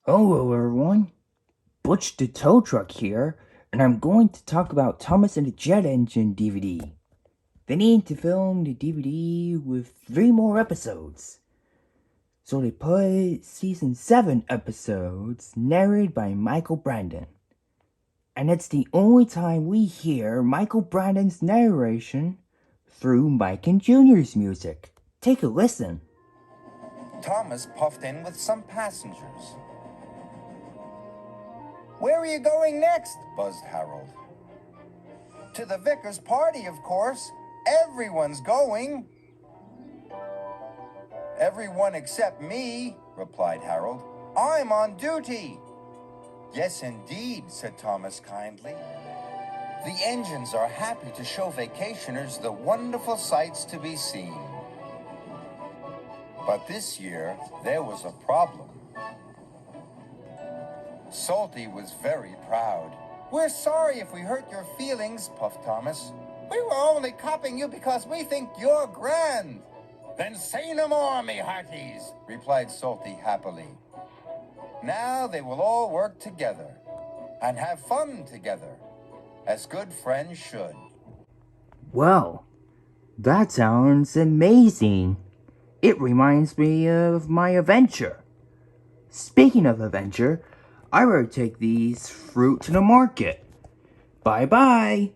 Hello everyone, Butch the Tow Truck here, and I'm going to talk about Thomas and the Jet Engine DVD. They need to film the DVD with 3 more episodes. So they put season 7 episodes narrated by Michael Brandon. And it's the only time we hear Michael Brandon's narration through Mike and Junior's music. Take a listen. Thomas puffed in with some passengers. "Where are you going next?" buzzed Harold. "To the vicar's party, of course. Everyone's going." "Everyone except me," replied Harold. "I'm on duty." "Yes, indeed," said Thomas kindly. "The engines are happy to show vacationers the wonderful sights to be seen." But this year, there was a problem. Salty was very proud. "We're sorry if we hurt your feelings," puffed Thomas. "We were only copying you because we think you're grand." "Then say no more, me hearties," replied Salty happily. Now they will all work together and have fun together, as good friends should. Well, that sounds amazing. It reminds me of my adventure. Speaking of adventure, I better take these fruit to the market. Bye bye.